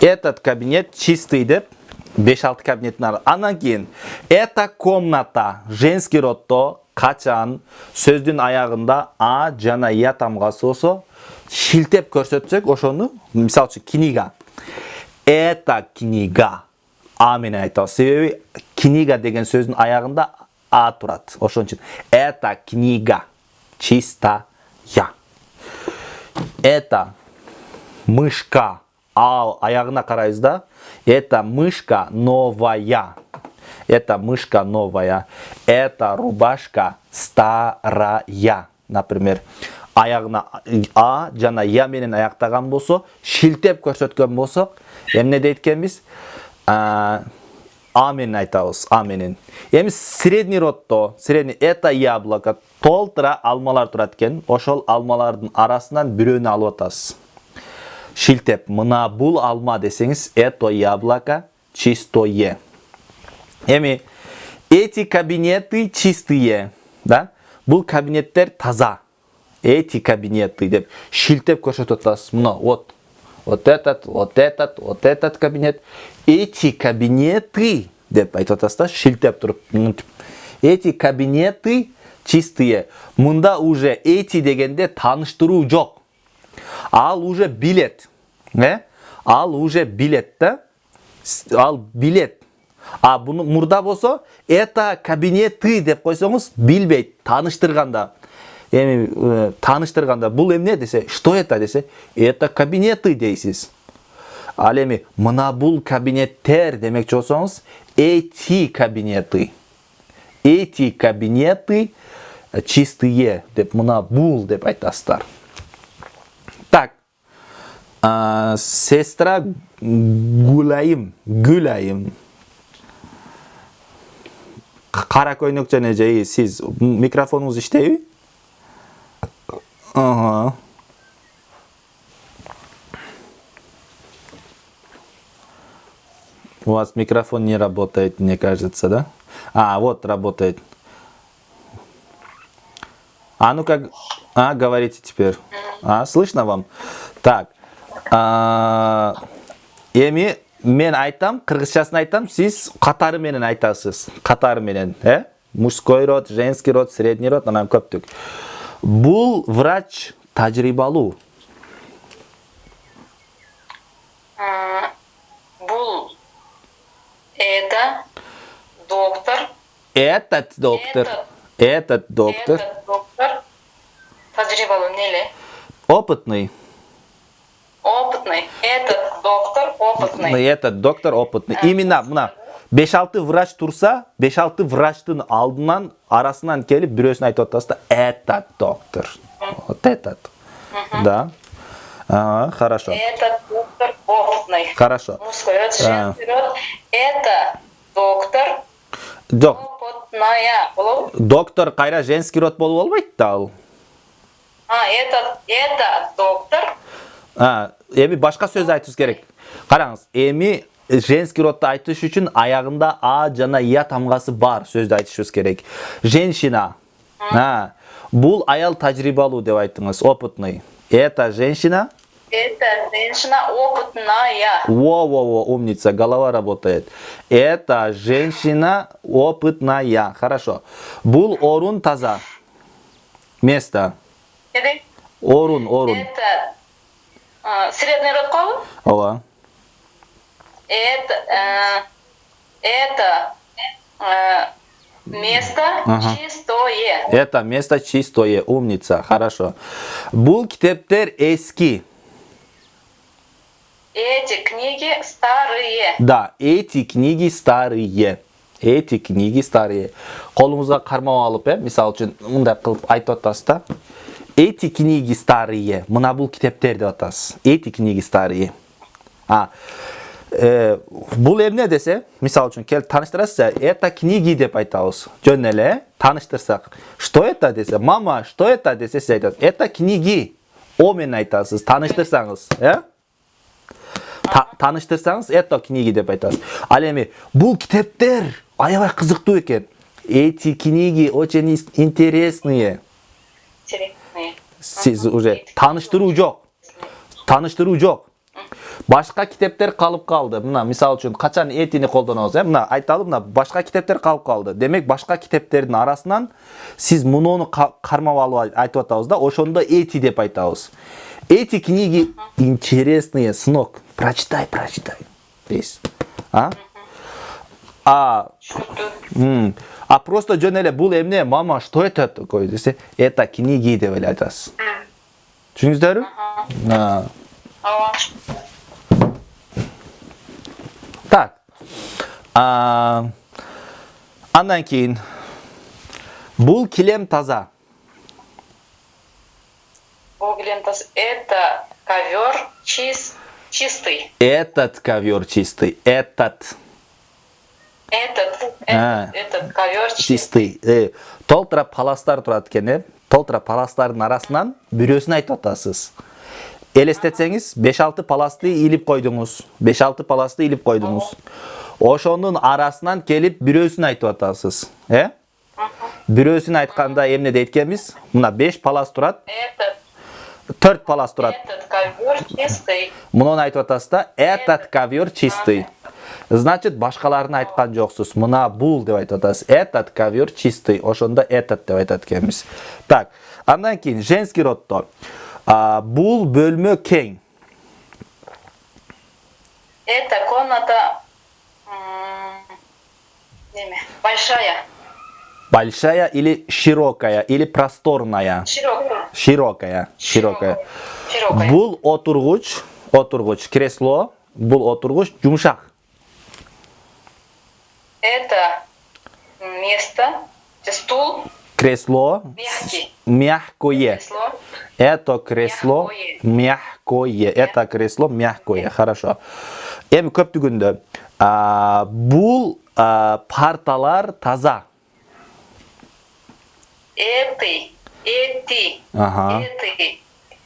Этот кабинет чистый деп 5-6 кабинеттің ары. Анан кейін эта комната женский родто качан сөздүн аягында а жана я тамгасы болсо шилтеп көрсөтсөк ошону мисалы үчүн книга. Эта книга а менен айтабыз. Себеби книга деген сөздүн аягында а турат. Ошон үчүн эта книга чистая. Это мышка. А аягына карайбыз да. Это мышка новая. Это мышка новая. Это рубашка старая. Например, аягына а жана я менен аяктаган болсо, шилтеп көрсөткөн болсок, эмне дейт экенбиз? А менен айтабыз, а менен. Эми средний родто, средний это яблоко, толтура алмалар турат экен. Ошол алмалардын арасынан бирөөнү алып атасыз. Шилтеп, мына бул алма десеңиз, это яблоко чистое. Эми эти кабинеты чистые, да? Бул кабинеттер таза. Эти кабинеты деп шилтеп көрсөтүп атасыз. Мына вот этот кабинет. Эти кабинеты деп айтып атасыз да, шилтеп туруп. Эти кабинеты чистые. Мында уже эти дегенде тааныштыруу жок. Ал уже билет. Ал уже билет да? Ал билет. А буну мурда болсо, это кабинеты деп койсоңуз, билбейт, тааныштырганда. Эми тааныштырганда бул эмне десе, что это десе, это кабинеты дейсиз. Ал эми мына бул кабинеттер демекчи болсоңуз, эти кабинеты. Эти кабинеты чистые деп мына бул деп айтасыздар. Так. Сестра Гулайым. Кара көйнөк жана жайы, сиз микрофонуңуз иштейби? Ага. У вас микрофон не работает, мне кажется, да? Вот работает. Ну-ка, говорите теперь. Слышно вам? Так. Эми мен айтам, кыргызчасын айтам, сиз катары менен айтасыз. Катары менен, Мужской род, женский род, средний род, анан көптүк. Бул врач тажрыйбалуу. Бул это доктор. Этот доктор. Этот доктор. Тажрыйбалуу неле? Опытный. Опытный. Этот доктор опытный. Этот доктор опытный. Именно мына 5-6 врач турса, 5-6 врачтын алдынан арасынан келип бирөөсүн айтып атасыз да, этот доктор. Вот этот. Да. Хорошо. Этот доктор опытный. Хорошо. Мужской род, женский род. Это доктор опытная. Доктор кайра женский род болуп албайт да ал. Это доктор. Эми башка сөз айтышыбыз керек. Караңыз, эми женский родду айтыш үчүн аягында а жана я тамгасы бар сөздү айтышыбыз керек. Женщина. Бул аял тажрыйбалуу деп айттыңыз, опытный. Это женщина? Это женщина опытная. Во, умница, голова работает. Это женщина опытная. Хорошо. Бул орун таза. Место. Орун. Это средний род колу? Ооба. Это место чистое. Это место чистое. Умница. Хорошо. Бул китептер эски. Эти книги старые. Да, эти книги старые. Эти книги старые. Колуңузга кармап алып, мисалы үчүн мындай кылып айтып атасыз да. Эти книги старые. Мына бул китептер деп атасыз. Эти книги старые. Бул эмне десе, мисалы үчүн келип тааныштырасыз, это книги деп айтабыз. Жөн эле тааныштырсак. Что это десе, мама, что это десе, сиз айтасыз. Это книги. О менен айтасыз, тааныштырсаңыз, Тааныштырсаңыз, это книги деп айтасыз. Ал эми бул китептер аябай кызыктуу экен. Эти книги очень интересные. Интересные. Сиз уже тааныштыруу жок. Башка китептер калып калды. Мына мисал үчүн качан этини колдонобуз, мына айталы, мына башка китептер калып калды. Демек башка китептердин арасынан сиз муну кармап алып айтып атабыз да, ошондо эти деп айтабыз. Эти книги интересные, сынок. Прочитай, прочитай. Дейсиз. А просто жөн эле бул эмне, мама, что это такое десе, это книги деп эле айтасыз. Түшүндүңүздөрбү? Так. Андан кийин бул килем таза. Бул килем таза. Это ковер чистый. Этот ковер чистый. Этот ковер чистый. Толтура паластар турат экен, толтура паластардын арасынан бирөөсүн айтып атасыз. Элестетсеңиз, 5-6 паласты илип койдуңуз. 5-6 паласты илип койдуңуз. Ошонун арасынан келип бирөөсүн айтып атасыз. Бирөөсүн айтканда эмне дейт экенбиз? Мына 5 палас турат. 4 палас турат. Этот ковер чистый. Муну айтып атасыз да, этот ковер чистый. Значит, башкаларын айткан жоксуз. Мына бул деп айтып атасыз. Этот ковер чистый. Ошондо этот деп айтат экенбиз. Так, андан кийин женский роддо. Бул бөлмө кең. Это комната большая. Большая или широкая, или просторная? Широкая. Широкая. Бул отургуч, кресло, бул отургуч жумшак. Это место, стул. Кресло мягкое. Это кресло мягкое. Это кресло мягкое. Хорошо. Эми көптүгүндө бул парталар таза. Эти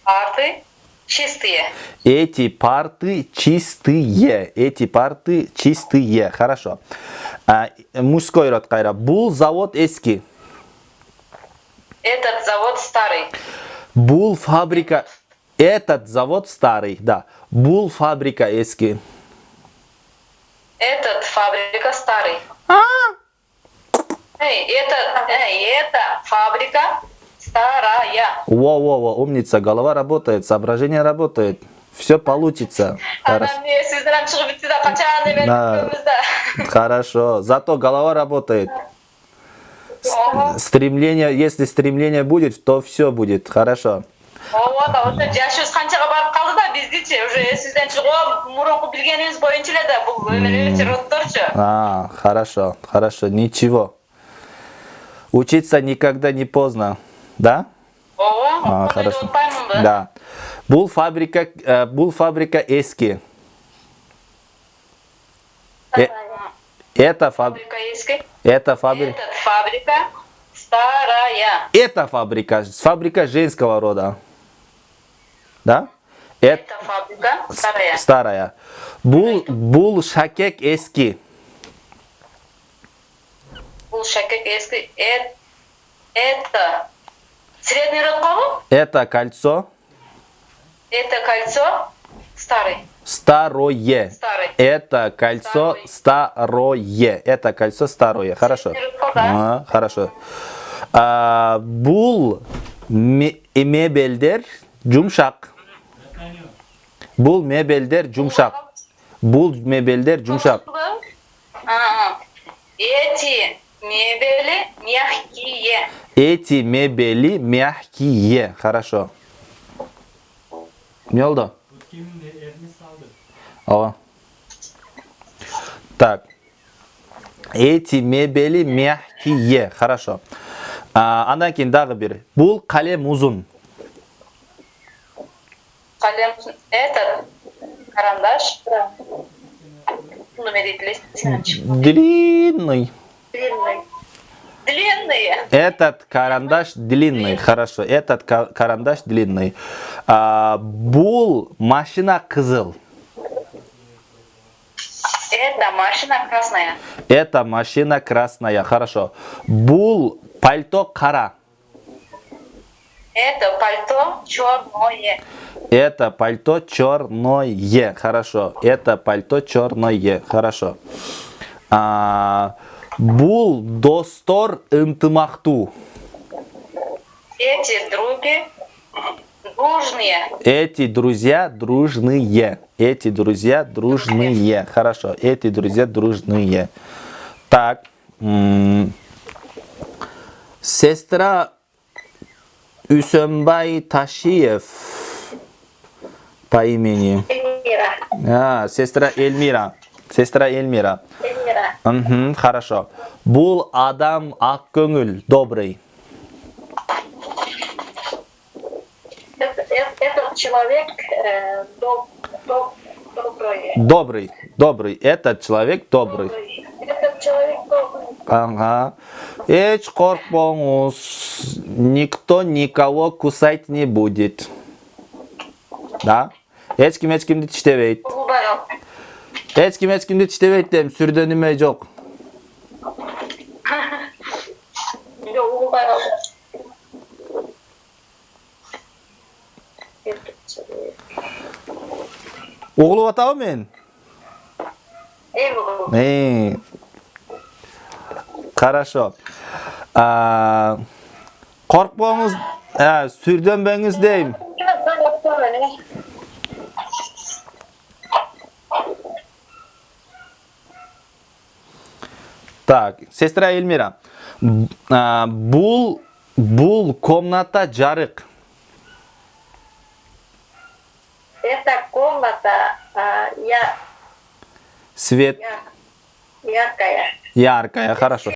парты чистые. Эти парты чистые. Эти парты чистые. Хорошо. Мужской род кайра. Бул завод эски. Этот завод старый. Бул фабрика. Этот завод старый, да. Бул фабрика эски. Этот фабрика старый. Это фабрика старая. Во, умница, голова работает, соображение работает. Все получится. Хорошо. Зато голова работает. Стремление, если стремление будет, то все будет. Хорошо. Жашыбыз канчага барып калды да биздичи уже сизден чыгып мурунку билгенибиз боюнча эле да бул эмелерчи роддорчу. Хорошо, ничего. Учиться никогда не поздно, да? Хорошо. Да. Бул фабрика эски. Это фабрика эски. Это фабрика старая. Это фабрика женского рода. Да? Это фабрика старая. Бул шакек эски. Бул шакек эски. Это средний род колу? Это кольцо. Это кольцо старый. Старое. Это кольцо старое. Это кольцо старое. Хорошо. Хорошо. Бул мебелдер жумшак. Бул мебелдер жумшак. Эти мебели мягкие. Эти мебели мягкие. Хорошо. Не oldu? Так. Эти мебели мягкие. Хорошо. Андан кийин дагы бир. Бул калем узун. Этот карандаш. Длинный. Длинные. Этот карандаш длинный. Хорошо. Этот карандаш длинный. Бул машина кызыл. Это машина красная. Это машина красная. Хорошо. Бул пальто кара. Это пальто черное. Это пальто черное. Хорошо. Это пальто черное. Хорошо. Бул достор ынтымақту. Эти други дружные. Эти друзья дружные. Эти друзья дружные. Хорошо. Эти друзья дружные. Так. Сестра Үсенбай Ташиев по имени. Эльмира. Сестра Эльмира. Сестра Эльмира. Эльмира. Хорошо. Бул адам ақкөңіл, добрый. Этот человек добрый. Добрый. Этот человек добрый. Этот человек добрый. Ага. Эч қорқпаңыз. Никто никого кусать не будет. Да? Ешкім тиштебейт. Улыбаял. Ешкім тиштебейт дейм, сүрдөнүмө жок. Yok, улыбаял. Этот человек. Угулуп атабы мен? Улыбаял. Хорошо. Қорқпаңыз, сүрдөнбөңүз дейм. Так, сестра Эльмира. Бул комната жарык. Эта комната Свет яркая. яркая, хорошо.